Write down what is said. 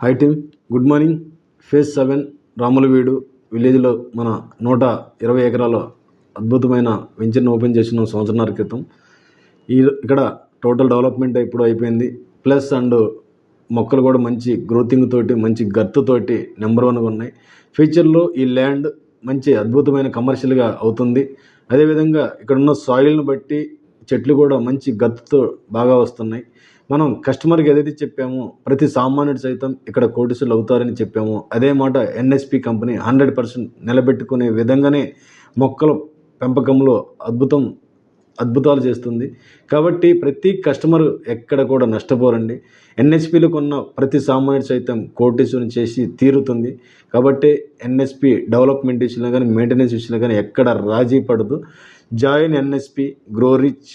High team, good morning. Phase 7 రాములవీడు విలేజ్లో మన 120 ఎకరాల అద్భుతమైన వెంచర్ని ఓపెన్ చేసిన సంవత్సరాల క్రితం. ఇక్కడ టోటల్ డెవలప్మెంట్ ఇప్పుడు అయిపోయింది. ప్లస్ అండ్ మొక్కలు కూడా మంచి గ్రోతింగ్ తోటి, మంచి గర్తుతోటి నెంబర్ 1గా ఉన్నాయి. ఫ్యూచర్లో ఈ ల్యాండ్ మంచి అద్భుతమైన కమర్షియల్గా అవుతుంది. అదేవిధంగా ఇక్కడ ఉన్న సాయిల్ని బట్టి చెట్లు కూడా మంచి గర్తుతో బాగా వస్తున్నాయి. మనం కస్టమర్కి ఏదైతే చెప్పామో ప్రతి సామాన్యుడు సైతం ఇక్కడ కోటీసులు అవుతారని చెప్పామో అదే మాట ఎన్ఎస్పి కంపెనీ 100% నిలబెట్టుకునే విధంగానే మొక్కల పెంపకంలో అద్భుతాలు చేస్తుంది. కాబట్టి ప్రతి కస్టమర్ ఎక్కడ కూడా నష్టపోరండి. ఎన్ఎస్పిలో కొన్న ప్రతి సామాన్యుడు సైతం కోటీసులను చేసి తీరుతుంది. కాబట్టి ఎన్ఎస్పి డెవలప్మెంట్ విషయంలో కానీ, మెయింటెనెన్స్ విషయంలో కానీ ఎక్కడ రాజీ పడదు. Join NSP, grow rich.